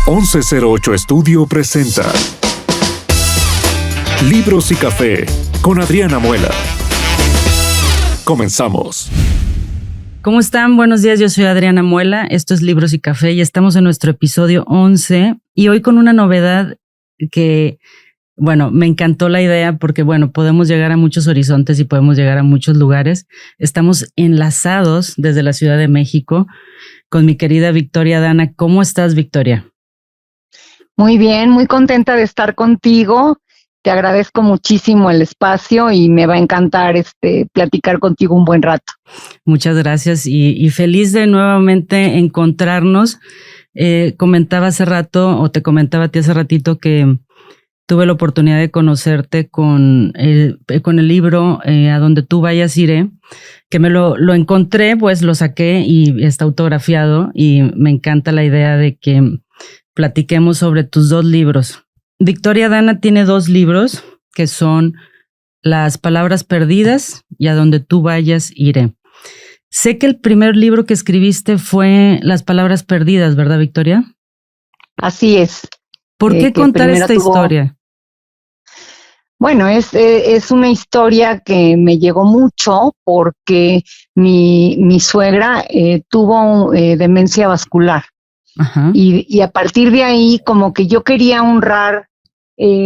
1108 Estudio presenta Libros y Café con Adriana Muela. Comenzamos. ¿Cómo están? Buenos días, yo soy Adriana Muela, esto es Libros y Café y estamos en nuestro episodio 11 y hoy con una novedad que, me encantó la idea porque, podemos llegar a muchos horizontes y podemos llegar a muchos lugares. Estamos enlazados desde la Ciudad de México con mi querida Victoria Dana. ¿Cómo estás, Victoria? Muy bien, muy contenta de estar contigo. Te agradezco muchísimo el espacio y me va a encantar platicar contigo un buen rato. Muchas gracias y feliz de nuevamente encontrarnos. Comentaba hace rato, o te comentaba a ti hace ratito, que tuve la oportunidad de conocerte con el libro A donde tú vayas iré, que me lo encontré, pues lo saqué y está autografiado y me encanta la idea de que platiquemos sobre tus dos libros. Victoria Dana tiene dos libros que son Las palabras perdidas y A donde tú vayas iré. Sé que el primer libro que escribiste fue Las palabras perdidas, ¿verdad, Victoria? Así es. ¿Por qué contar esta historia? Bueno, es una historia que me llegó mucho porque mi suegra tuvo demencia vascular. Ajá. Y a partir de ahí como que yo quería honrar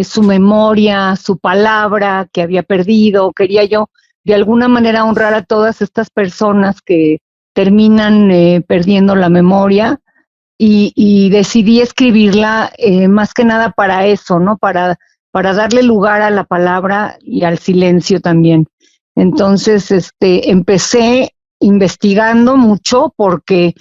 su memoria, su palabra que había perdido. Quería yo de alguna manera honrar a todas estas personas que terminan perdiendo la memoria y decidí escribirla más que nada para eso, ¿no? Para darle lugar a la palabra y al silencio también. Entonces, empecé investigando mucho porque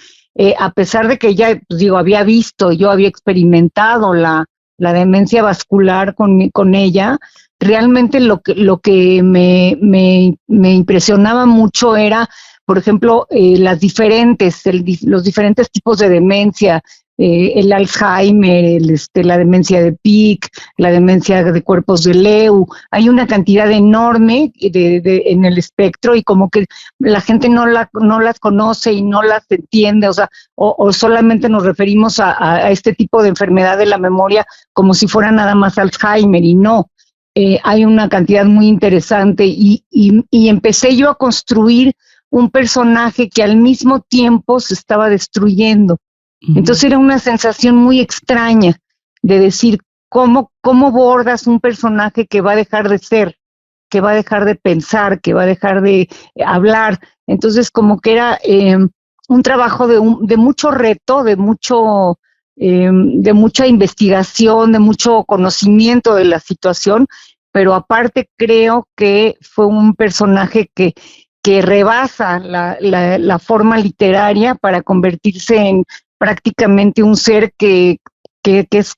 a pesar de que ya, había visto, yo había experimentado la demencia vascular con ella, realmente lo que me impresionaba mucho era, por ejemplo, los diferentes tipos de demencia, el Alzheimer, la demencia de Pick, la demencia de cuerpos de Lewy. Hay una cantidad enorme en el espectro y como que la gente no las conoce y no las entiende, o solamente nos referimos a este tipo de enfermedad de la memoria como si fuera nada más Alzheimer, y no. Hay una cantidad muy interesante y empecé yo a construir un personaje que al mismo tiempo se estaba destruyendo. Entonces era una sensación muy extraña de decir cómo bordas un personaje que va a dejar de ser, que va a dejar de pensar, que va a dejar de hablar. Entonces como que era un trabajo de mucho reto, de mucha investigación, de mucho conocimiento de la situación, pero aparte creo que fue un personaje que rebasa la forma literaria para convertirse en prácticamente un ser que es,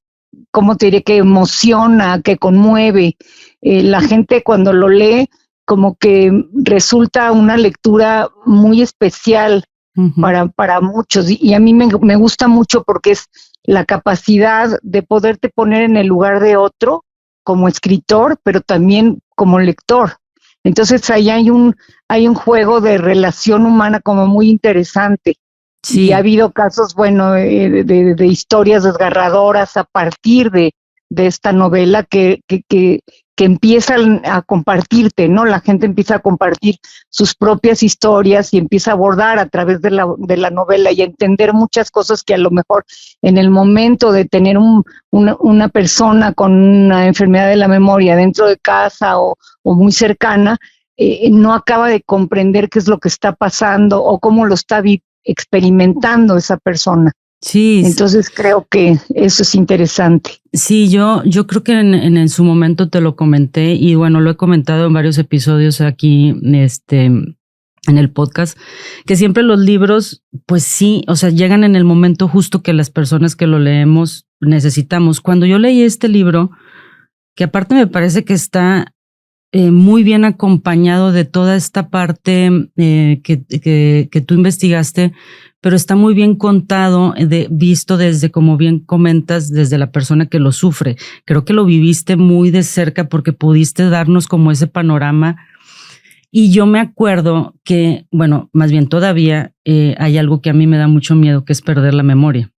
como te diré, que emociona, que conmueve. La gente cuando lo lee como que resulta una lectura muy especial para muchos, y a mí me gusta mucho porque es la capacidad de poderte poner en el lugar de otro como escritor, pero también como lector. Entonces ahí hay un juego de relación humana como muy interesante. Sí. Y ha habido casos, de historias desgarradoras a partir de esta novela que empiezan a compartirte, ¿no? La gente empieza a compartir sus propias historias y empieza a abordar a través de la novela y a entender muchas cosas que a lo mejor en el momento de tener una persona con una enfermedad de la memoria dentro de casa o muy cercana, no acaba de comprender qué es lo que está pasando o cómo lo está experimentando esa persona. Sí. Entonces creo que eso es interesante. Sí, yo creo que en su momento te lo comenté y lo he comentado en varios episodios aquí en el podcast, que siempre los libros, pues sí, llegan en el momento justo que las personas que lo leemos necesitamos. Cuando yo leí este libro, que aparte me parece que está muy bien acompañado de toda esta parte que tú investigaste, pero está muy bien contado, visto desde, como bien comentas, desde la persona que lo sufre. Creo que lo viviste muy de cerca porque pudiste darnos como ese panorama. Y yo me acuerdo que, más bien todavía hay algo que a mí me da mucho miedo, que es perder la memoria.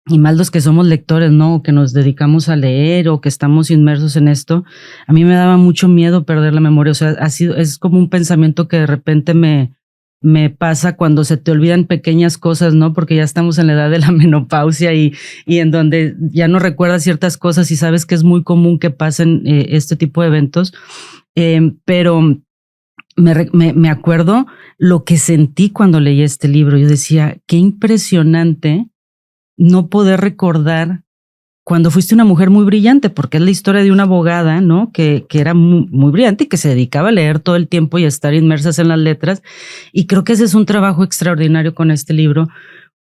y más los que somos lectores, ¿no? O que nos dedicamos a leer o que estamos inmersos en esto, a mí me daba mucho miedo perder la memoria. O sea, es como un pensamiento que de repente me pasa cuando se te olvidan pequeñas cosas, ¿no? Porque ya estamos en la edad de la menopausia y en donde ya no recuerdas ciertas cosas y sabes que es muy común que pasen este tipo de eventos. Pero me acuerdo lo que sentí cuando leí este libro. Yo decía, qué impresionante no poder recordar cuando fuiste una mujer muy brillante, porque es la historia de una abogada, ¿no? Que era muy, muy brillante y que se dedicaba a leer todo el tiempo y a estar inmersas en las letras. Y creo que ese es un trabajo extraordinario con este libro,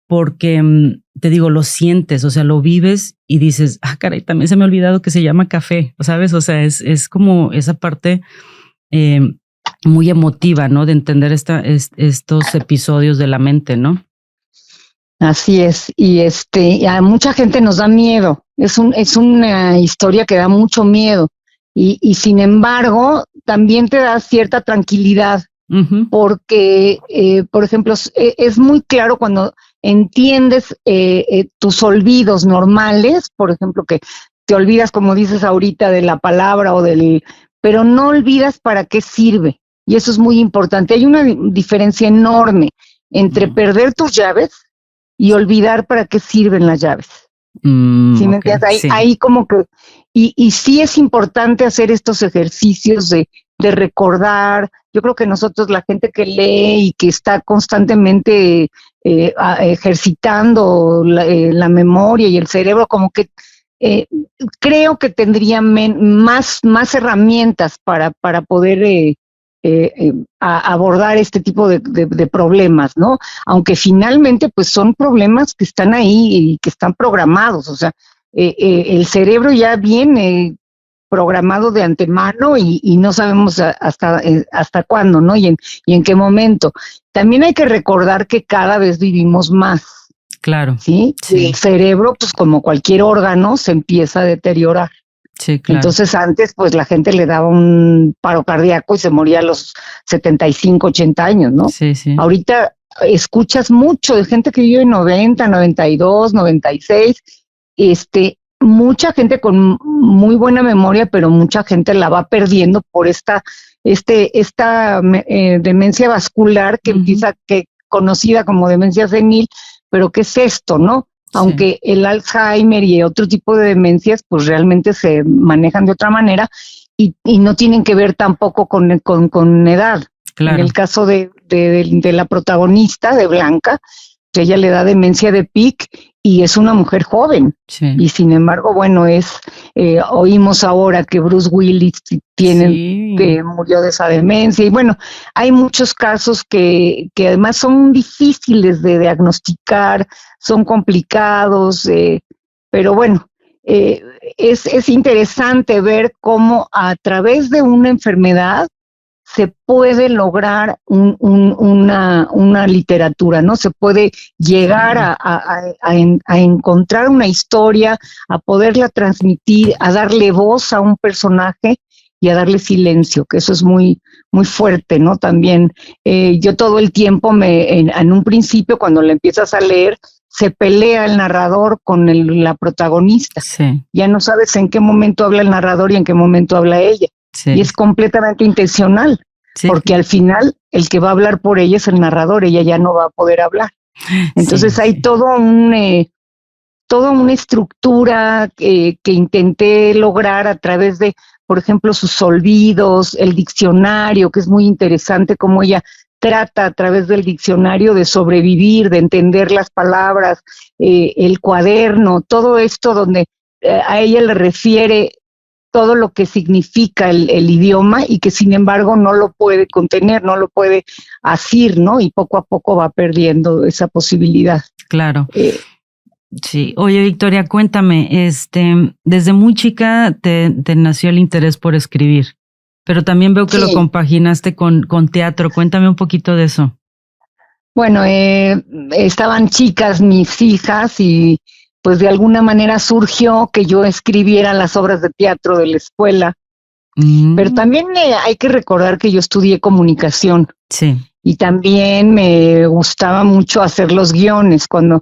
porque te digo, lo sientes, o sea, lo vives y dices, caray, también se me ha olvidado que se llama café, ¿sabes? O sea, es como esa parte muy emotiva, ¿no? De entender estos episodios de la mente, ¿no? Así es, y a mucha gente nos da miedo, es una historia que da mucho miedo, y sin embargo, también te da cierta tranquilidad, porque, por ejemplo, es muy claro cuando entiendes tus olvidos normales, por ejemplo, que te olvidas, como dices ahorita, de la palabra pero no olvidas para qué sirve, y eso es muy importante. Hay una diferencia enorme entre perder tus llaves y olvidar para qué sirven las llaves. ¿Sí me entiendes? Ahí como que, y sí es importante hacer estos ejercicios de recordar. Yo creo que nosotros, la gente que lee y que está constantemente ejercitando la memoria y el cerebro, como que creo que tendría más herramientas para poder abordar este tipo de problemas, ¿no? Aunque finalmente pues son problemas que están ahí y que están programados, o sea, el cerebro ya viene programado de antemano y no sabemos hasta cuándo, ¿no? Y en qué momento. También hay que recordar que cada vez vivimos más. Claro. ¿Sí? El cerebro, pues como cualquier órgano, se empieza a deteriorar. Sí, claro. Entonces antes pues la gente le daba un paro cardíaco y se moría a los 75, 80 años, ¿no? Sí. Ahorita escuchas mucho de gente que vive 90, 92, 96, mucha gente con muy buena memoria, pero mucha gente la va perdiendo por esta demencia vascular que empieza, conocida como demencia senil, pero ¿qué es esto, no? Aunque el Alzheimer y otro tipo de demencias pues realmente se manejan de otra manera y no tienen que ver tampoco con edad. Claro. En el caso de la protagonista, de Blanca, que ella le da demencia de Pick y es una mujer joven. Sí. Y sin embargo, bueno, oímos ahora que Bruce Willis que murió de esa demencia. Y bueno, hay muchos casos que además son difíciles de diagnosticar, son complicados, pero bueno, es interesante ver cómo a través de una enfermedad se puede lograr una literatura, ¿no? Se puede llegar a encontrar una historia, a poderla transmitir, a darle voz a un personaje y a darle silencio, que eso es muy, muy fuerte, ¿no? También yo todo el tiempo, en un principio, cuando la empiezas a leer, se pelea el narrador con la protagonista. Sí. Ya no sabes en qué momento habla el narrador y en qué momento habla ella. Sí. Y es completamente intencional, porque al final el que va a hablar por ella es el narrador, ella ya no va a poder hablar. Entonces hay toda una estructura que intenté lograr a través de, por ejemplo, sus olvidos, el diccionario, que es muy interesante cómo ella trata a través del diccionario de sobrevivir, de entender las palabras, el cuaderno, todo esto donde a ella le refiere todo lo que significa el idioma y que sin embargo no lo puede contener, no lo puede asir, ¿no? Y poco a poco va perdiendo esa posibilidad. Claro. Sí. Oye, Victoria, cuéntame, desde muy chica te nació el interés por escribir, pero también veo que lo compaginaste con teatro. Cuéntame un poquito de eso. Bueno, estaban chicas mis hijas y pues de alguna manera surgió que yo escribiera las obras de teatro de la escuela. Pero también hay que recordar que yo estudié comunicación. Sí. Y también me gustaba mucho hacer los guiones. Cuando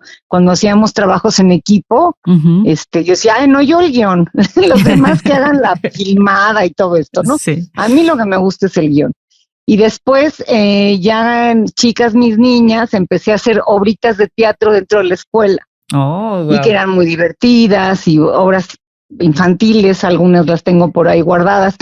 hacíamos trabajos en equipo, Ujú. yo decía, ay, no, yo el guión, los demás que hagan la filmada y todo esto, ¿no? Sí. A mí lo que me gusta es el guión. Y después, ya chicas, mis niñas, empecé a hacer obritas de teatro dentro de la escuela. Oh, Y que wow. eran muy divertidas y obras infantiles, algunas las tengo por ahí guardadas.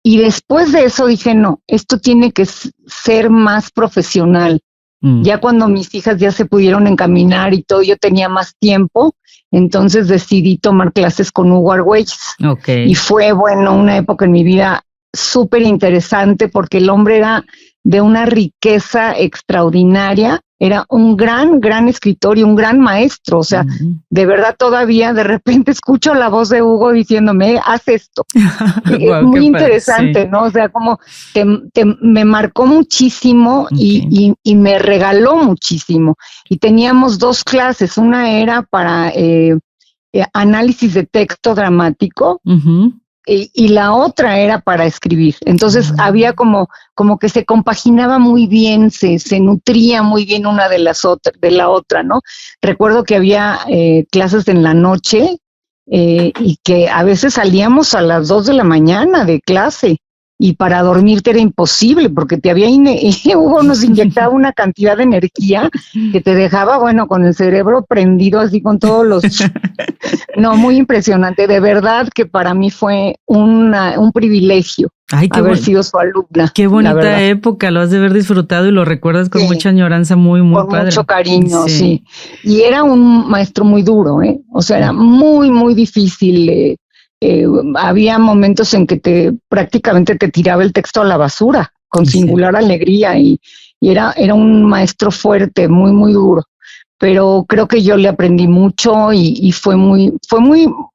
Y después de eso dije, no, esto tiene que ser más profesional. Ya cuando mis hijas ya se pudieron encaminar y todo, yo tenía más tiempo, entonces decidí tomar clases con Hugo Argüelles. Ok. Y fue, bueno, una época en mi vida súper interesante porque el hombre era de una riqueza extraordinaria, era un gran escritor y un gran maestro, o sea, de verdad todavía de repente escucho la voz de Hugo diciéndome, haz esto. Es Wow, muy qué interesante, sí. ¿no? O sea, como me marcó muchísimo Okay. y me regaló muchísimo. Y teníamos 2 clases, una era para análisis de texto dramático, Ujú. y la otra era para escribir. Entonces había como que se compaginaba muy bien, se nutría muy bien una de la otra, ¿no? Recuerdo que había clases en la noche y que a veces salíamos a las 2 de la mañana de clase y para dormirte era imposible porque Hugo nos inyectaba una cantidad de energía que te dejaba, bueno, con el cerebro prendido así con todos los no, muy impresionante. De verdad que para mí fue un privilegio Ay, haber sido su alumna, qué la bonita verdad. época, lo has de haber disfrutado y lo recuerdas con Sí, mucha añoranza, muy, muy con mucho padre. cariño, Sí, sí. Y era un maestro muy duro, ¿eh? O sea, era muy difícil. Había momentos en que prácticamente te tiraba el texto a la basura, con sí. singular alegría, y era un maestro fuerte, muy duro. Pero creo que yo le aprendí mucho y fue muy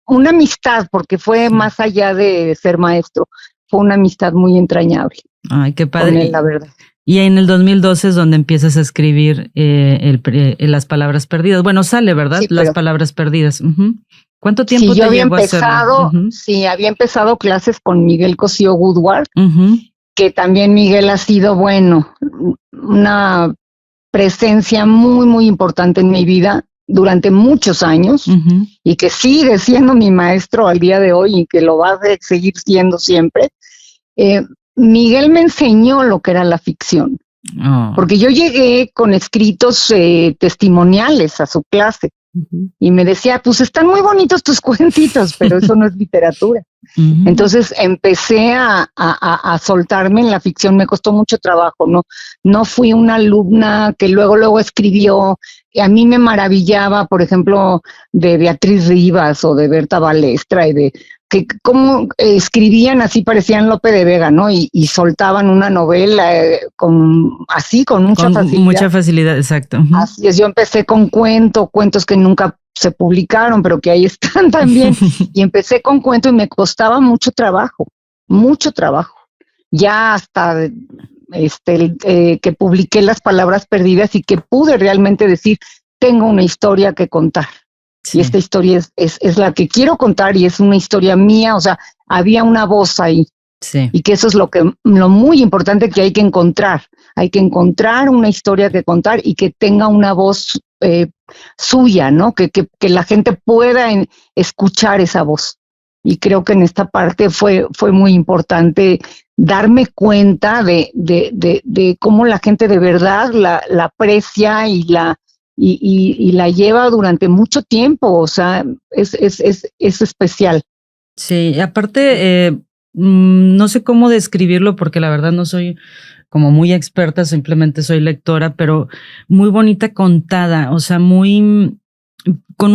una amistad, porque fue Sí. más allá de ser maestro, fue una amistad muy entrañable Ay, qué con padre. él, la verdad. Y en el 2012 es donde empiezas a escribir las palabras perdidas. Bueno, sale, ¿verdad? Sí, Las pero palabras perdidas. Ujú. ¿Cuánto sí, tiempo yo te había llevó a hacerlo? empezado, Ujú. sí, había empezado clases con Miguel Cosío Woodward, Ujú. que también Miguel ha sido, bueno, una presencia muy importante en mi vida durante muchos años, Ujú. y que sigue siendo mi maestro al día de hoy y que lo va a seguir siendo siempre. Miguel me enseñó lo que era la ficción, Oh. porque yo llegué con escritos testimoniales a su clase Ujú. y me decía, pues están muy bonitos tus cuentitos, pero eso no es literatura. Ujú. Entonces empecé a soltarme en la ficción, me costó mucho trabajo, no fui una alumna que luego escribió. A mí me maravillaba, por ejemplo, de Beatriz Rivas o de Berta Balestra, y de que cómo escribían, así parecían Lope de Vega, ¿no? Y soltaban una novela con mucha Con facilidad. mucha facilidad, exacto. Ujú. Así es, yo empecé con cuentos que nunca se publicaron, pero que ahí están también. Y empecé con cuentos y me costaba mucho trabajo. Ya hasta que publiqué Las Palabras Perdidas y que pude realmente decir, tengo una historia que contar. Y Sí, esta historia es la que quiero contar y es una historia mía, o sea, había una voz ahí. sí. Y que eso es lo muy importante que hay que encontrar. Hay que encontrar una historia que contar y que tenga una voz suya, ¿no? Que la gente pueda escuchar esa voz. Y creo que en esta parte fue muy importante darme cuenta de cómo la gente de verdad la aprecia y la lleva durante mucho tiempo. O sea, es especial. Sí, aparte, no sé cómo describirlo porque la verdad no soy como muy experta, simplemente soy lectora, pero muy bonita contada, o sea, muy con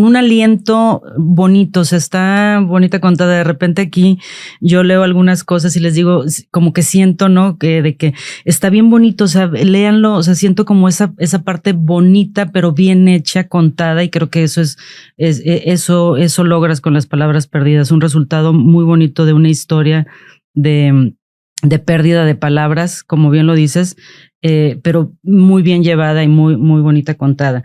un aliento bonito, o sea, está bonita contada. De repente aquí yo leo algunas cosas y les digo, como que siento, ¿no? De que está bien bonito, o sea, léanlo, o sea, siento como esa parte bonita, pero bien hecha, contada, y creo que eso logras con Las Palabras Perdidas, un resultado muy bonito de una historia de pérdida de palabras, como bien lo dices, pero muy bien llevada y muy bonita contada.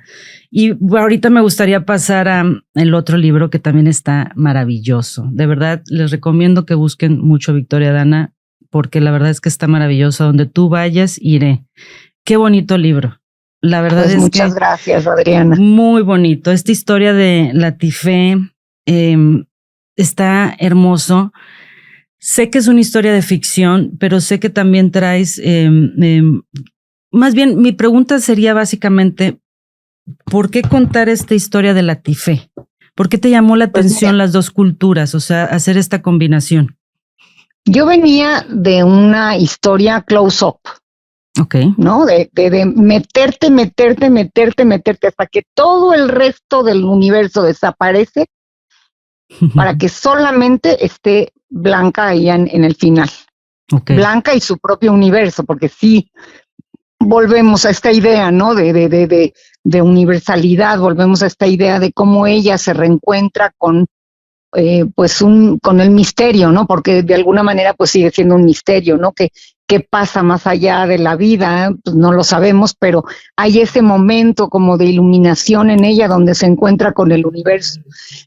Y ahorita me gustaría pasar a el otro libro que también está maravilloso. De verdad, les recomiendo que busquen mucho Victoria Dana, porque la verdad es que está maravilloso. Donde tú vayas, iré. Qué bonito libro. La verdad Pues es muchas que gracias, Adriana. muy bonito. Esta historia de Latife está hermoso. Sé que es una historia de ficción, pero sé que también traes, más bien mi pregunta sería básicamente, ¿por qué contar esta historia de Latife? ¿Por qué te llamó la atención las dos culturas? O sea, hacer esta combinación. Yo venía de una historia close-up, Okay. ¿no? De meterte hasta que todo el resto del universo desaparece para que solamente esté Blanca ahí en el final. Okay. Blanca y su propio universo, porque sí volvemos a esta idea, ¿no? De universalidad, volvemos a esta idea de cómo ella se reencuentra con con el misterio, ¿no? Porque de alguna manera pues sigue siendo un misterio, ¿no? ¿Qué pasa más allá de la vida? Pues no lo sabemos, pero hay ese momento como de iluminación en ella donde se encuentra con el universo.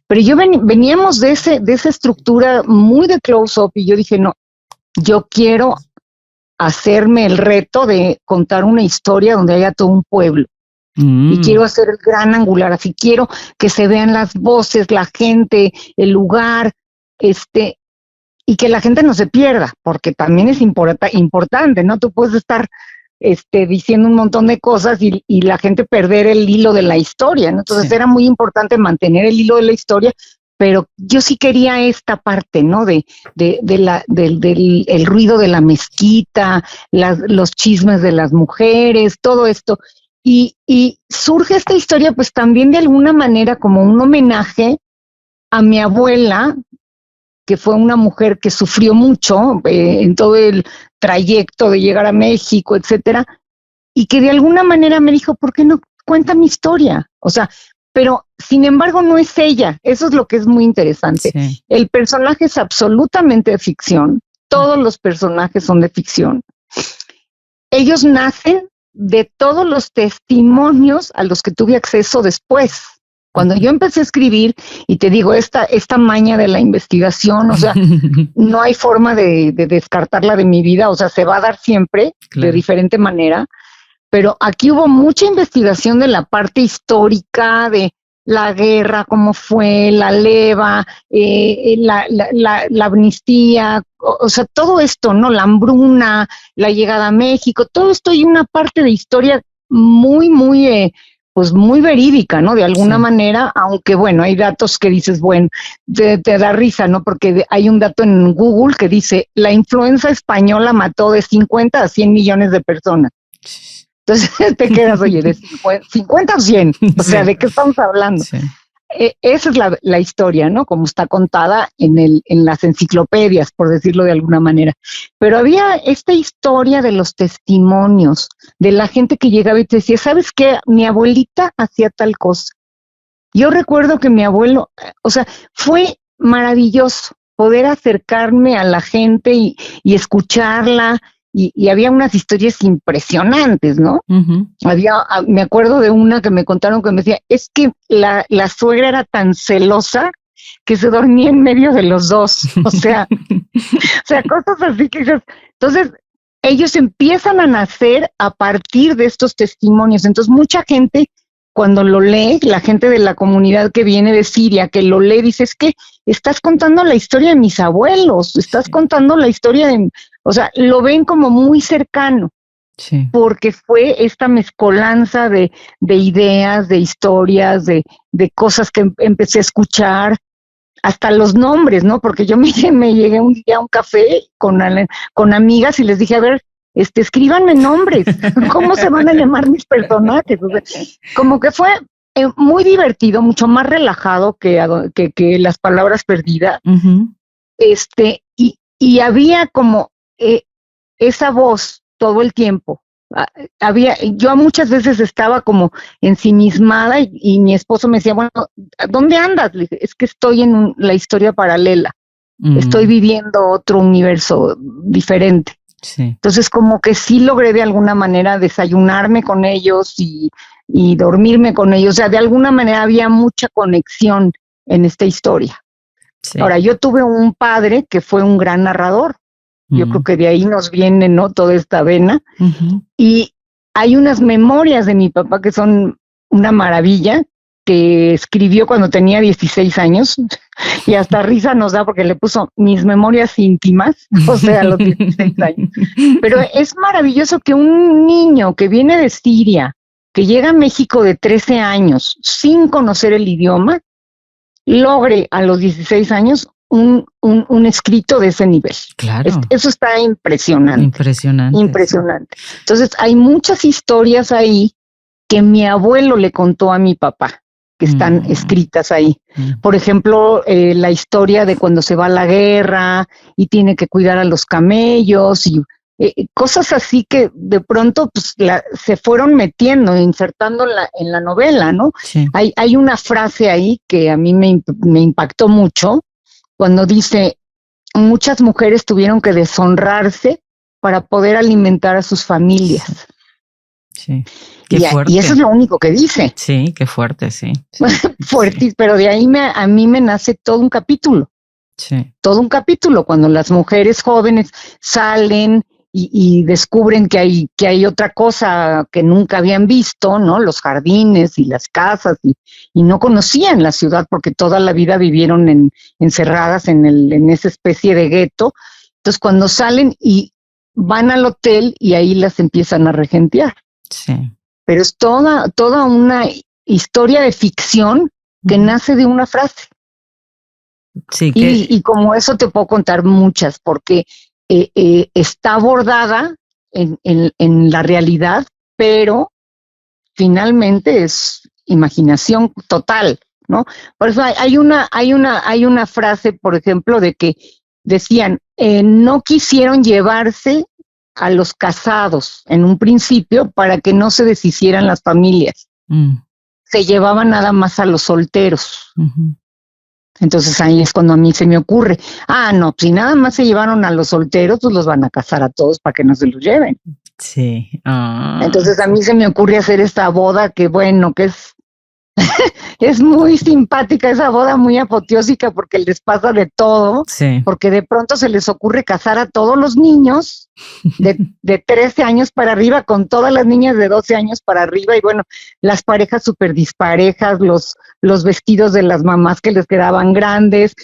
Pero yo veníamos de esa estructura muy de close-up y yo dije, no, yo quiero hacerme el reto de contar una historia donde haya todo un pueblo. Y quiero hacer el gran angular, así quiero que se vean las voces, la gente, el lugar, y que la gente no se pierda, porque también es importante, ¿no? Tú puedes estar diciendo un montón de cosas y la gente perder el hilo de la historia, ¿no? Entonces era muy importante mantener el hilo de la historia, pero yo sí quería esta parte, ¿no? Del el ruido de la mezquita, los chismes de las mujeres, todo esto. Y surge esta historia pues también de alguna manera como un homenaje a mi abuela, que fue una mujer que sufrió mucho en todo el trayecto de llegar a México, etcétera, y que de alguna manera me dijo, ¿por qué no cuenta mi historia? O sea, pero sin embargo no es ella, eso es lo que es muy interesante. Sí. El personaje es absolutamente de ficción, todos los personajes son de ficción. Ellos nacen de todos los testimonios a los que tuve acceso después. Cuando yo empecé a escribir, y te digo, esta maña de la investigación, o sea, no hay forma de descartarla de mi vida, o sea, se va a dar siempre, claro, de diferente manera, pero aquí hubo mucha investigación de la parte histórica, de la guerra, cómo fue, la leva, la amnistía, o sea, todo esto, ¿no? La hambruna, la llegada a México, todo esto y una parte de historia muy, muy, pues muy verídica, ¿no? De alguna manera, aunque bueno, hay datos que dices, bueno, te da risa, ¿no? Porque hay un dato en Google que dice, la influenza española mató de 50 a 100 millones de personas. Entonces te quedas, oye, de 50 o 100, o sea, ¿de qué estamos hablando? Sí. Esa es la historia, ¿no? Como está contada en las enciclopedias, por decirlo de alguna manera. Pero había esta historia de los testimonios, de la gente que llegaba y te decía, ¿sabes qué? Mi abuelita hacía tal cosa. Yo recuerdo que mi abuelo, o sea, fue maravilloso poder acercarme a la gente y escucharla. Y había unas historias impresionantes, ¿no? Uh-huh. Me acuerdo de una que me contaron que me decía, es que la suegra era tan celosa que se dormía en medio de los dos, o sea, cosas así que... Entonces, ellos empiezan a nacer a partir de estos testimonios, entonces mucha gente, cuando lo lee, la gente de la comunidad que viene de Siria, que lo lee, dice, es que estás contando la historia de mis abuelos, estás contando la historia de... O sea, lo ven como muy cercano, sí, porque fue esta mezcolanza de ideas, de historias, de cosas que empecé a escuchar, hasta los nombres, ¿no? Porque yo me llegué un día a un café con amigas y les dije, a ver, escríbanme nombres, ¿cómo se van a llamar mis personajes? O sea, como que fue muy divertido, mucho más relajado que Las Palabras Perdidas, uh-huh. Y había como esa voz todo el tiempo. Yo muchas veces estaba como ensimismada y mi esposo me decía, bueno, ¿dónde andas? Le dije, es que estoy en la historia paralela, estoy viviendo otro universo diferente. Sí. Entonces como que sí logré de alguna manera desayunarme con ellos y dormirme con ellos, o sea, de alguna manera había mucha conexión en esta historia. Sí. Ahora, yo tuve un padre que fue un gran narrador. Yo creo que de ahí nos viene, ¿no? Toda esta vena. Y hay unas memorias de mi papá que son una maravilla, que escribió cuando tenía 16 años, y hasta risa nos da porque le puso mis memorias íntimas, o sea, a los 16 años. Pero es maravilloso que un niño que viene de Siria, que llega a México de 13 años, sin conocer el idioma, logre a los 16 años un escrito de ese nivel. Claro. Eso está impresionante. Impresionante. Entonces, hay muchas historias ahí que mi abuelo le contó a mi papá, que están escritas ahí. Por ejemplo, la historia de cuando se va a la guerra y tiene que cuidar a los camellos y cosas así que de pronto pues, se fueron metiendo, insertando en la novela, ¿no? Sí. Hay una frase ahí que a mí me impactó mucho, cuando dice, muchas mujeres tuvieron que deshonrarse para poder alimentar a sus familias. Sí. Qué fuerte. Y eso es lo único que dice. Sí, qué fuerte, sí. Fuerte, sí. Pero de ahí a mí me nace todo un capítulo. Sí. Todo un capítulo, cuando las mujeres jóvenes salen y descubren que hay otra cosa que nunca habían visto, ¿no? Los jardines y las casas, y no conocían la ciudad porque toda la vida vivieron encerradas en esa especie de gueto. Entonces, cuando salen y van al hotel y ahí las empiezan a regentear. Sí. Pero es toda una historia de ficción que nace de una frase. Sí, y como eso te puedo contar muchas, porque está abordada en la realidad, pero finalmente es imaginación total, ¿no? Por eso hay una frase, por ejemplo, de que decían, no quisieron llevarse a los casados en un principio para que no se deshicieran las familias. Se llevaban nada más a los solteros. Entonces ahí es cuando a mí se me ocurre, no, si nada más se llevaron a los solteros, pues los van a casar a todos para que no se los lleven. Sí. Entonces a mí se me ocurre hacer esta boda que bueno, que es muy simpática esa boda, muy apoteósica porque les pasa de todo, porque de pronto se les ocurre casar a todos los niños de 13 años para arriba con todas las niñas de 12 años para arriba y bueno, las parejas súper disparejas, los vestidos de las mamás que les quedaban grandes,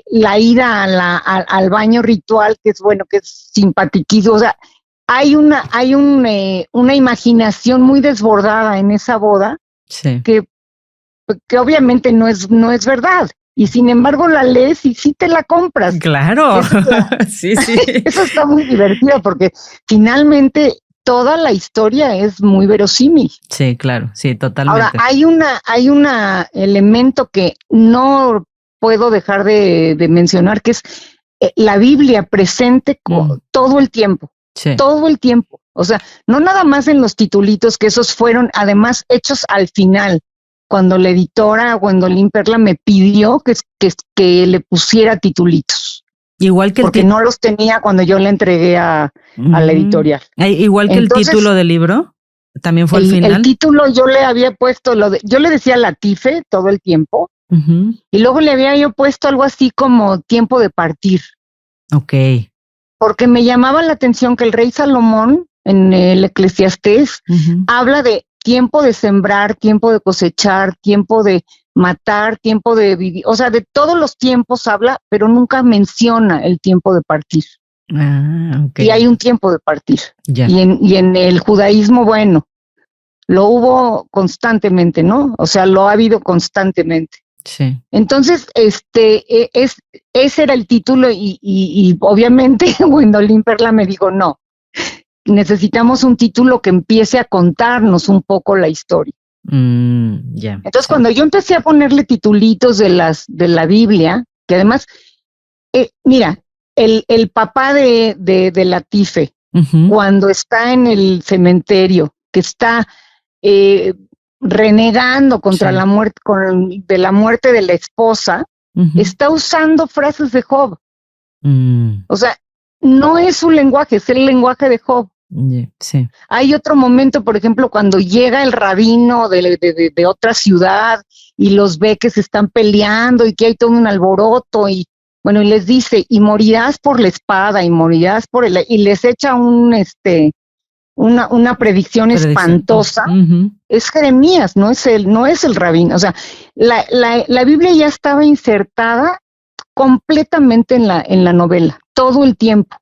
la ida al baño ritual que es bueno, que es simpatiquísimo, o sea, hay una imaginación muy desbordada en esa boda que obviamente no es verdad. Y sin embargo la lees y sí te la compras. Claro. Sí. Eso está muy divertido porque finalmente toda la historia es muy verosímil. Sí, claro, sí, totalmente. Ahora, hay un elemento que no puedo dejar de mencionar, que es la Biblia presente todo el tiempo. Sí. Todo el tiempo. O sea, no nada más en los titulitos, que esos fueron además hechos al final, cuando la editora Gwendolyn Perla me pidió que le pusiera titulitos. Igual que porque no los tenía cuando yo le entregué a la editorial. Igual que entonces, el título del libro, también fue al final. El título yo le había puesto, yo le decía Latife todo el tiempo, y luego le había yo puesto algo así como tiempo de partir. Ok. Porque me llamaba la atención que el rey Salomón, en el Eclesiastés, habla de tiempo de sembrar, tiempo de cosechar, tiempo de matar, tiempo de vivir, o sea, de todos los tiempos habla, pero nunca menciona el tiempo de partir. Okay. Y hay un tiempo de partir. Ya. Y en el judaísmo, bueno, lo hubo constantemente, ¿no? O sea, lo ha habido constantemente. Sí. Entonces, ese era el título y obviamente Gwendolyn Perla me dijo, no, necesitamos un título que empiece a contarnos un poco la historia. Entonces, cuando yo empecé a ponerle titulitos de la Biblia, que además, mira, el papá de Latife, cuando está en el cementerio, que está renegando contra la muerte, de la muerte de la esposa, está usando frases de Job. O sea, no es su lenguaje, es el lenguaje de Job. Sí. Hay otro momento, por ejemplo, cuando llega el rabino de otra ciudad y los ve que se están peleando y que hay todo un alboroto y Bueno, y les dice, y morirás por la espada, y morirás por el... Y les echa una predicción espantosa. Uh-huh. Es Jeremías, no es el rabino. O sea, la Biblia ya estaba insertada completamente en la novela, todo el tiempo.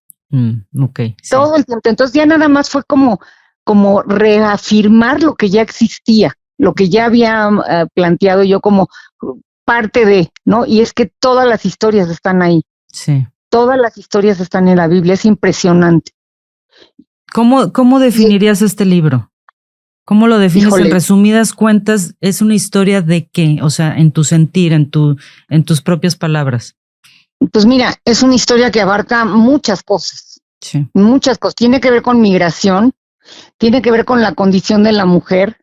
Okay, sí. Todo el tiempo. Entonces ya nada más fue como reafirmar lo que ya existía, lo que ya había planteado yo como parte de, ¿no? Y es que todas las historias están ahí. Sí. Todas las historias están en la Biblia, es impresionante. ¿Cómo definirías este libro? ¿Cómo lo defines? Híjole. En resumidas cuentas, ¿es una historia de qué? O sea, en tu sentir, en tus propias palabras. Pues mira, es una historia que abarca muchas cosas. Sí. Muchas cosas. Tiene que ver con migración, tiene que ver con la condición de la mujer,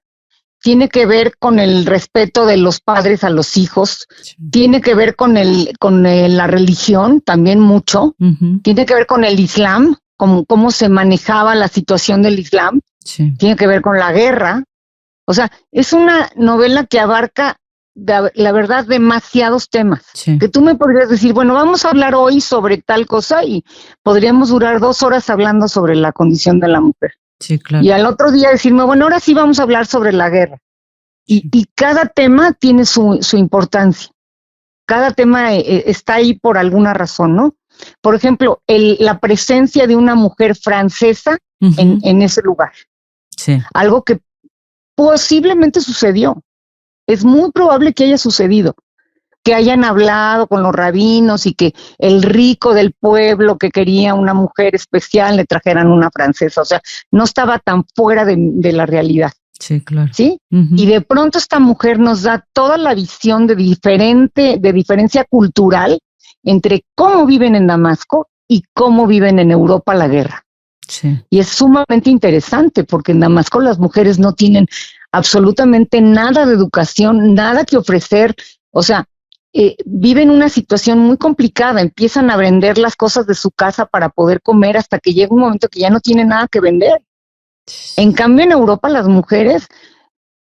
tiene que ver con el respeto de los padres a los hijos, Sí. tiene que ver con la religión también mucho, Uh-huh. tiene que ver con el Islam, cómo se manejaba la situación del Islam, Sí. tiene que ver con la guerra. O sea, es una novela que abarca, la verdad, demasiados temas. Sí. Que tú me podrías decir, bueno, vamos a hablar hoy sobre tal cosa y podríamos durar 2 horas hablando sobre la condición de la mujer. Sí, claro. Y al otro día decirme, bueno, ahora sí vamos a hablar sobre la guerra. Y cada tema tiene su importancia. Cada tema está ahí por alguna razón, ¿no? Por ejemplo, la presencia de una mujer francesa Uh-huh. en ese lugar. Sí. Algo que posiblemente sucedió. Es muy probable que haya sucedido. Que hayan hablado con los rabinos y que el rico del pueblo que quería una mujer especial le trajeran una francesa. O sea, no estaba tan fuera de la realidad. Sí, claro. ¿Sí? Uh-huh. Y de pronto esta mujer nos da toda la visión de diferencia cultural entre cómo viven en Damasco y cómo viven en Europa la guerra. Sí. Y es sumamente interesante porque en Damasco las mujeres no tienen absolutamente nada de educación, nada que ofrecer. O sea, viven una situación muy complicada, empiezan a vender las cosas de su casa para poder comer hasta que llega un momento que ya no tienen nada que vender. En cambio, en Europa las mujeres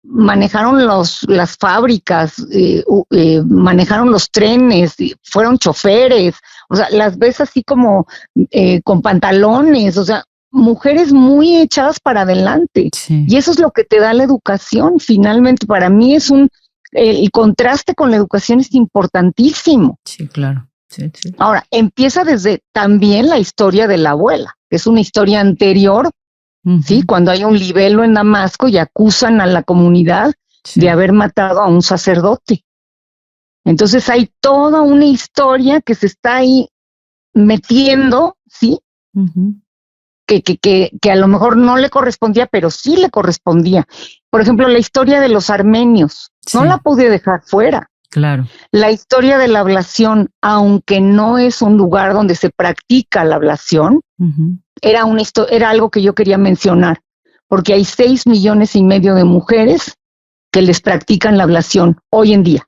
manejaron las fábricas, manejaron los trenes, fueron choferes, o sea, las ves así como con pantalones, o sea, mujeres muy echadas para adelante. Sí. Y eso es lo que te da la educación, finalmente. Para mí es el contraste con la educación es importantísimo. Sí, claro. Sí, sí. Ahora, empieza desde también la historia de la abuela, que es una historia anterior. Uh-huh. Sí, cuando hay un libelo en Damasco y acusan a la comunidad Sí. de haber matado a un sacerdote. Entonces hay toda una historia que se está ahí metiendo, ¿sí? Uh-huh. Que a lo mejor no le correspondía, pero sí le correspondía. Por ejemplo, la historia de los armenios, Sí. no la pude dejar fuera. Claro. La historia de la ablación, aunque no es un lugar donde se practica la ablación, Uh-huh. era algo que yo quería mencionar, porque hay 6,5 millones de mujeres que les practican la ablación hoy en día,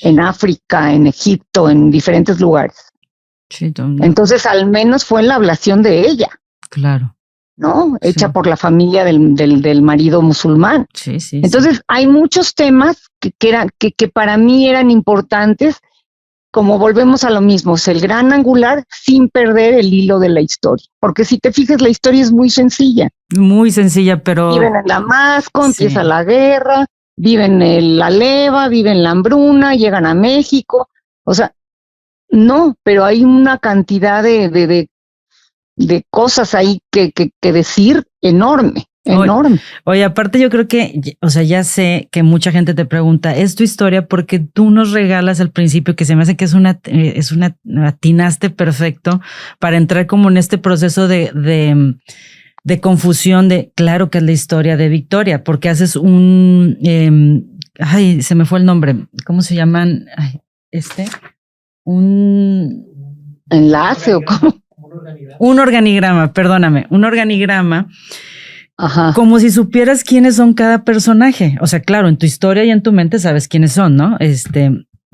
en África, en Egipto, en diferentes lugares. Sí, Entonces, al menos fue la ablación de ella, claro. ¿no? Sí. Hecha por la familia del marido musulmán. Sí, sí. Entonces, sí. hay muchos temas que para mí eran importantes, como volvemos a lo mismo, es el gran angular sin perder el hilo de la historia. Porque si te fijas, la historia es muy sencilla. Muy sencilla, pero... Viven en Damasco, Sí. empieza la guerra, viven en la leva, viven la hambruna, llegan a México. O sea, no, pero hay una cantidad de cosas ahí que decir enorme. Enorme. Oye, aparte yo creo que, o sea, ya sé que mucha gente te pregunta, ¿es tu historia? Porque tú nos regalas al principio, que se me hace que atinaste perfecto para entrar como en este proceso de confusión de, claro que es la historia de Victoria, porque haces ay, se me fue el nombre, ¿cómo se llaman? Ay, Enlace o cómo. Un organigrama, perdóname, un organigrama. Ajá. Como si supieras quiénes son cada personaje. O sea, claro, en tu historia y en tu mente sabes quiénes son, ¿no?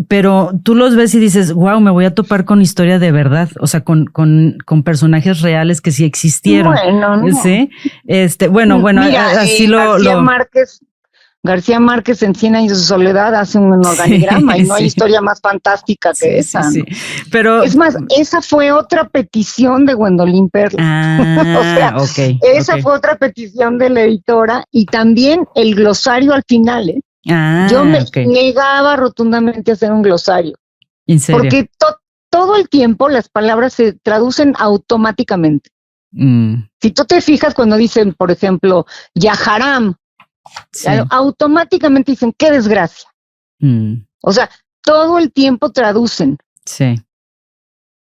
Pero tú los ves y dices, wow, me voy a topar con historia de verdad. O sea, con personajes reales que sí existieron. Bueno, no. ¿Sí? Bueno, Mira, así García Márquez García Márquez en 100 años de soledad hace un organigrama y no hay historia más fantástica que esa. Sí. ¿no? Pero, es más, esa fue otra petición de Gwendolyn Perla. O sea, esa fue otra petición de la editora y también el glosario al final. Yo me negaba rotundamente a hacer un glosario. ¿En serio? Porque todo el tiempo las palabras se traducen automáticamente. Si tú te fijas cuando dicen, por ejemplo, Yaharam, automáticamente dicen, qué desgracia. O sea, todo el tiempo traducen. Sí.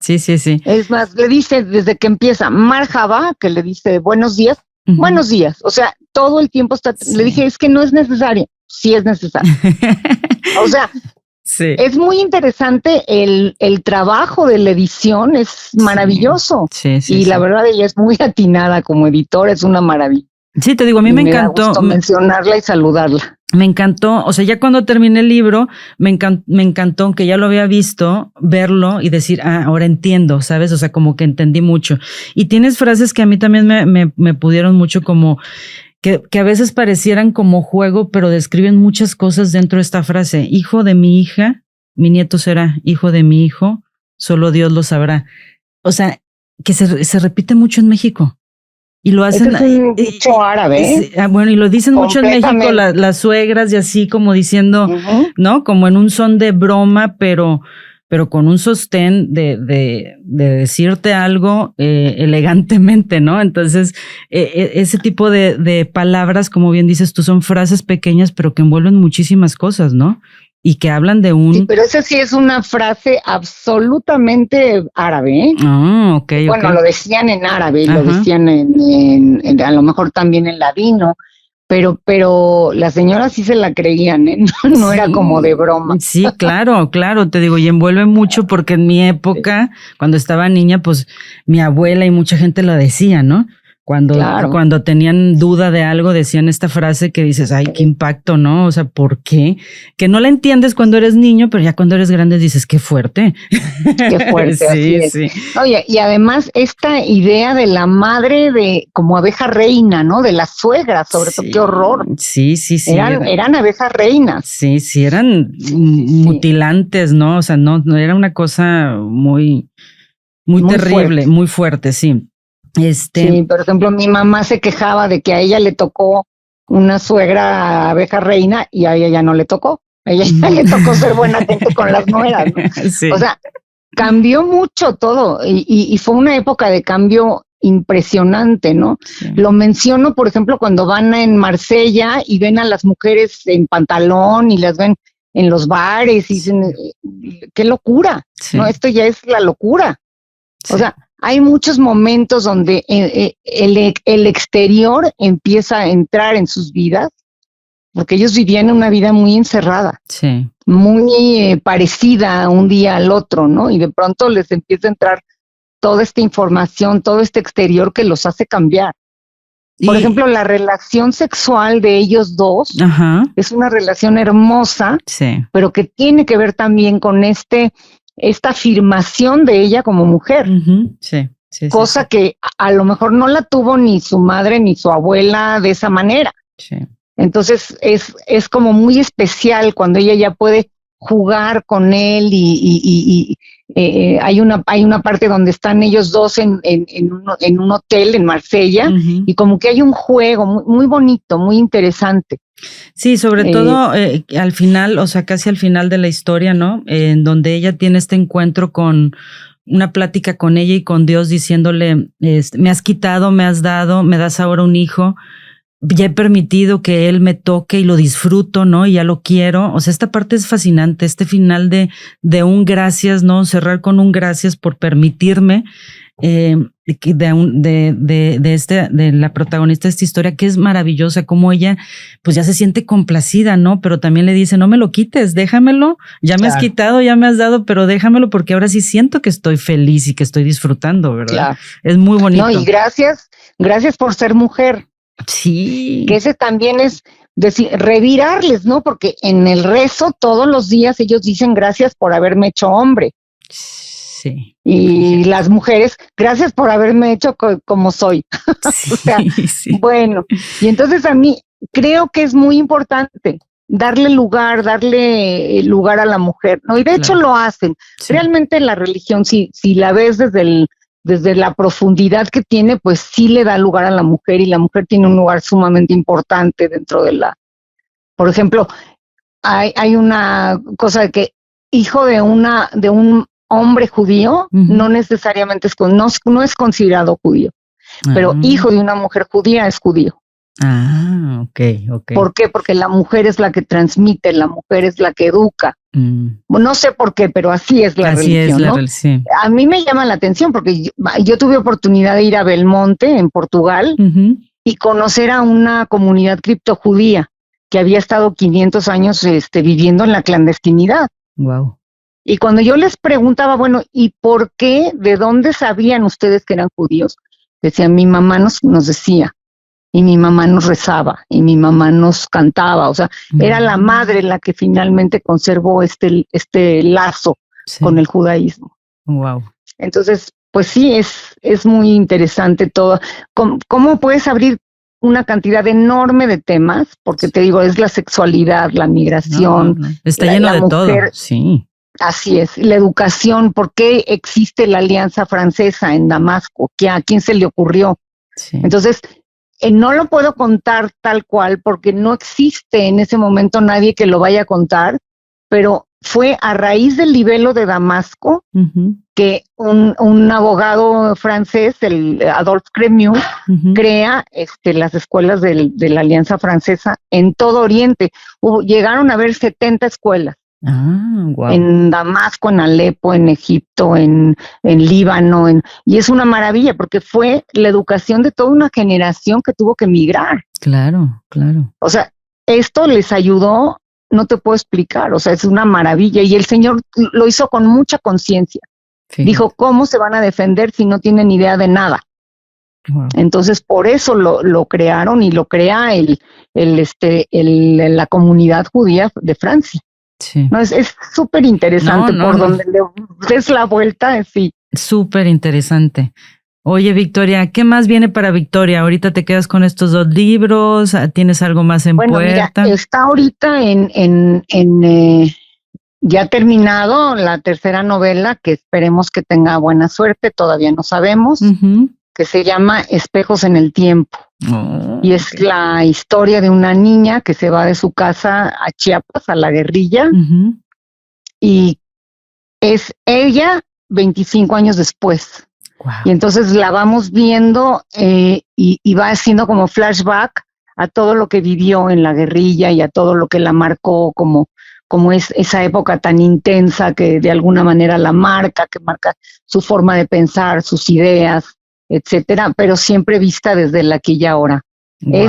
Es más, le dice desde que empieza Marhaba, que le dice buenos días, buenos días. O sea, todo el tiempo está. Le dije, es que no es necesario. Sí es necesario. O sea, es muy interesante el trabajo de la edición, es maravilloso. Y la verdad, ella es muy atinada como editora, es una maravilla. Sí, te digo, a mí me encantó. Da gusto mencionarla y saludarla. Me encantó, o sea, ya cuando terminé el libro, me encantó, aunque ya lo había visto, verlo y decir, ahora entiendo, ¿sabes? O sea, como que entendí mucho. Y tienes frases que a mí también me pudieron mucho, como que a veces parecieran como juego, pero describen muchas cosas dentro de esta frase. Hijo de mi hija, mi nieto será. Hijo de mi hijo, solo Dios lo sabrá. O sea, que se repite mucho en México. Y lo hacen. Es un dicho árabe. Bueno, y lo dicen mucho en México las suegras y así como diciendo, ¿no? Como en un son de broma, pero con un sostén de decirte algo elegantemente, ¿no? Entonces, ese tipo de palabras, como bien dices tú, son frases pequeñas, pero que envuelven muchísimas cosas, ¿no? Y que hablan de un... Sí, pero esa sí es una frase absolutamente árabe, ¿eh? Bueno, lo decían en árabe, lo decían en a lo mejor también en ladino, pero las señoras sí se la creían, ¿eh? No era como de broma. Sí, claro, te digo, y envuelve mucho porque en mi época, cuando estaba niña, pues mi abuela y mucha gente lo decía, ¿no? Cuando tenían duda de algo, decían esta frase que dices, ay, qué impacto, ¿no? O sea, ¿por qué? Que no la entiendes cuando eres niño, pero ya cuando eres grande dices, qué fuerte. Qué fuerte, sí. Oye, y además esta idea de la madre de como abeja reina, ¿no? De la suegra, sobre todo, qué horror. Sí. Eran abejas reinas. Sí, eran mutilantes, ¿no? O sea, no era una cosa muy terrible, muy fuerte, sí. Sí, por ejemplo, mi mamá se quejaba de que a ella le tocó una suegra abeja reina y a ella ya no le tocó. A ella ya le tocó ser buena gente con las nueras, ¿no? Sí. O sea, cambió mucho todo y fue una época de cambio impresionante, ¿no? Sí. Lo menciono, por ejemplo, cuando van en Marsella y ven a las mujeres en pantalón y las ven en los bares y dicen, qué locura, ¿no? Esto ya es la locura. O sea, hay muchos momentos donde el exterior empieza a entrar en sus vidas, porque ellos vivían una vida muy encerrada, muy parecida un día al otro, ¿no? Y de pronto les empieza a entrar toda esta información, todo este exterior que los hace cambiar. Por ejemplo, la relación sexual de ellos dos es una relación hermosa, pero que tiene que ver también con esta afirmación de ella como mujer. Cosa que a lo mejor no la tuvo ni su madre ni su abuela de esa manera. Entonces es como muy especial cuando ella ya puede jugar con él y hay una parte donde están ellos dos en un hotel en Marsella y como que hay un juego muy, muy bonito, muy interesante. Sí, sobre todo al final, o sea, casi al final de la historia, ¿no? En donde ella tiene este encuentro con una plática con ella y con Dios diciéndole, me has quitado, me has dado, me das ahora un hijo, ya he permitido que él me toque y lo disfruto, ¿no? Y ya lo quiero. O sea, esta parte es fascinante, este final de un gracias, ¿no? Cerrar con un gracias por permitirme de la protagonista de esta historia, que es maravillosa, como ella pues ya se siente complacida, ¿no? Pero también le dice, no me lo quites, déjamelo, ya me has quitado, ya me has dado, pero déjamelo porque ahora sí siento que estoy feliz y que estoy disfrutando, ¿verdad? Es muy bonito. No, y gracias por ser mujer. Sí. Que ese también es decir, revirarles, ¿no? Porque en el rezo todos los días ellos dicen gracias por haberme hecho hombre. Sí. Y las mujeres, gracias por haberme hecho como soy. O sea, bueno, y entonces a mí creo que es muy importante darle lugar a la mujer, ¿no? Y de hecho lo hacen. Sí. Realmente la religión, si la ves desde la profundidad que tiene, pues sí le da lugar a la mujer, y la mujer tiene un lugar sumamente importante dentro de por ejemplo, hay una cosa de que hijo de un hombre judío no necesariamente no es considerado judío, pero hijo de una mujer judía es judío. Okay. ¿Por qué? Porque la mujer es la que transmite, la mujer es la que educa. No sé por qué, pero así es la religión, ¿no? Sí. A mí me llama la atención porque yo tuve oportunidad de ir a Belmonte, en Portugal, y conocer a una comunidad criptojudía que había estado 500 años viviendo en la clandestinidad. Wow. Y cuando yo les preguntaba, bueno, ¿y por qué? ¿De dónde sabían ustedes que eran judíos? Decían, mi mamá nos decía, y mi mamá nos rezaba, y mi mamá nos cantaba. O sea, era la madre la que finalmente conservó este lazo con el judaísmo. Wow. Entonces, pues sí, es muy interesante todo. ¿Cómo puedes abrir una cantidad enorme de temas? Porque te digo, es la sexualidad, la migración. No. Está lleno de todo, sí. Así es, la educación, ¿por qué existe la Alianza Francesa en Damasco? ¿A quién se le ocurrió? Sí. Entonces, no lo puedo contar tal cual porque no existe en ese momento nadie que lo vaya a contar, pero fue a raíz del libelo de Damasco que un abogado francés, el Adolphe Cremieux, crea las escuelas de la Alianza Francesa en todo Oriente. Llegaron a haber 70 escuelas. Wow. En Damasco, en Alepo, en Egipto, en Líbano, y es una maravilla porque fue la educación de toda una generación que tuvo que emigrar. Claro. O sea, esto les ayudó, no te puedo explicar, o sea, es una maravilla, y el Señor lo hizo con mucha conciencia. Dijo, ¿cómo se van a defender si no tienen idea de nada? Wow. Entonces, por eso lo crearon, y lo crea la comunidad judía de Francia. Sí. No, es súper interesante donde le des la vuelta, sí. Súper interesante. Oye, Victoria, ¿qué más viene para Victoria? Ahorita te quedas con estos 2 libros, ¿tienes algo más en puerta? Mira, está ahorita ya terminado la tercera novela, que esperemos que tenga buena suerte, todavía no sabemos, que se llama Espejos en el Tiempo. Y es la historia de una niña que se va de su casa a Chiapas, a la guerrilla, y es ella 25 años después. Wow. Y entonces la vamos viendo y va haciendo como flashback a todo lo que vivió en la guerrilla y a todo lo que la marcó, como es esa época tan intensa que de alguna manera que marca su forma de pensar, sus ideas, etcétera, pero siempre vista desde el aquí y ahora. Wow.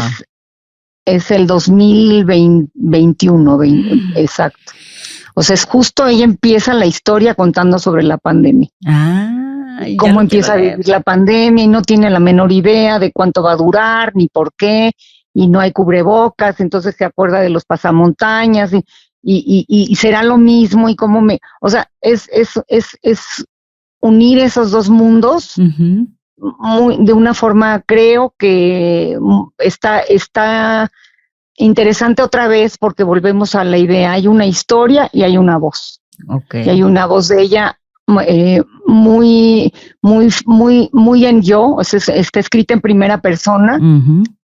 Es el 2021, exacto. O sea, es justo ella empieza la historia contando sobre la pandemia. Cómo empieza a vivir la pandemia y no tiene la menor idea de cuánto va a durar, ni por qué, y no hay cubrebocas, entonces se acuerda de los pasamontañas y será lo mismo, y cómo o sea, es unir esos dos mundos. De una forma, creo que está interesante otra vez, porque volvemos a la idea, hay una historia y hay una voz. Y hay una voz de ella muy en yo, o sea, está escrita en primera persona,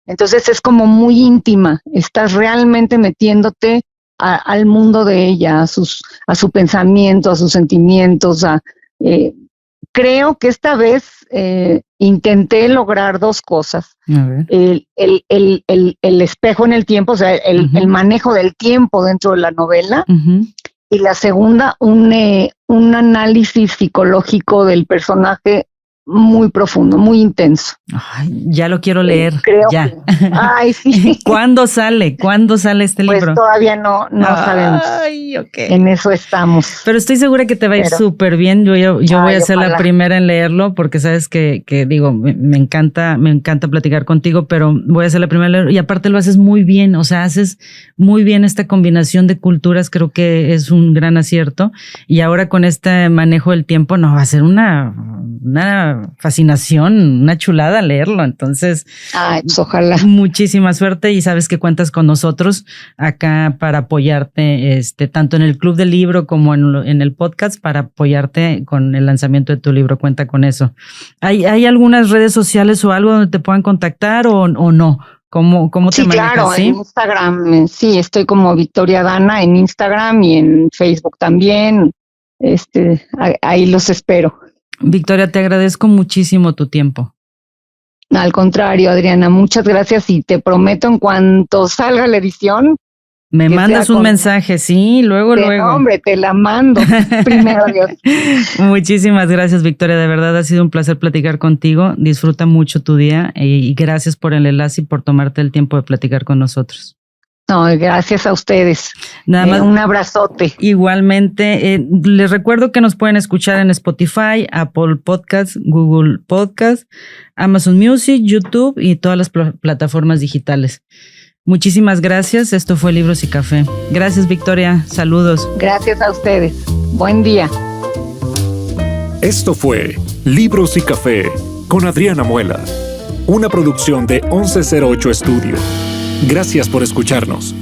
entonces es como muy íntima, estás realmente metiéndote al mundo de ella, a su pensamiento, a sus sentimientos, creo que esta vez intenté lograr 2 cosas. El espejo en el tiempo, o sea, el manejo del tiempo dentro de la novela, y la segunda, un análisis psicológico del personaje muy profundo, muy intenso. Ay, ya lo quiero leer. Creo ya. Ay, sí. ¿Cuándo sale? ¿Cuándo sale este libro? Pues todavía no sabemos. Ay, En eso estamos. Pero estoy segura que te va a ir súper bien. Yo voy a ser la primera en leerlo, porque sabes que digo, me encanta platicar contigo, pero voy a ser la primera en leerlo. Y aparte lo haces muy bien, o sea, haces muy bien esta combinación de culturas, creo que es un gran acierto. Y ahora con este manejo del tiempo, va a ser una una fascinación, una chulada leerlo. Entonces, pues ojalá. Muchísima suerte y sabes que cuentas con nosotros acá para apoyarte, tanto en el Club del Libro como en el podcast, para apoyarte con el lanzamiento de tu libro. Cuenta con eso. ¿Hay algunas redes sociales o algo donde te puedan contactar o no? ¿Cómo te manejas? Claro, ¿sí? En Instagram, sí, estoy como Victoria Dana en Instagram y en Facebook también. Ahí los espero. Victoria, te agradezco muchísimo tu tiempo. Al contrario, Adriana, muchas gracias y te prometo en cuanto salga la edición. Me mandas un mensaje, sí, luego. Hombre, te la mando. Primero Dios. Muchísimas gracias, Victoria. De verdad ha sido un placer platicar contigo. Disfruta mucho tu día y gracias por el enlace y por tomarte el tiempo de platicar con nosotros. No, gracias a ustedes. Nada más. Un abrazote. Igualmente, les recuerdo que nos pueden escuchar en Spotify, Apple Podcasts, Google Podcasts, Amazon Music, YouTube y todas las plataformas digitales. Muchísimas gracias. Esto fue Libros y Café. Gracias, Victoria. Saludos. Gracias a ustedes. Buen día. Esto fue Libros y Café con Adriana Muela, una producción de 1108 Estudio. Gracias por escucharnos.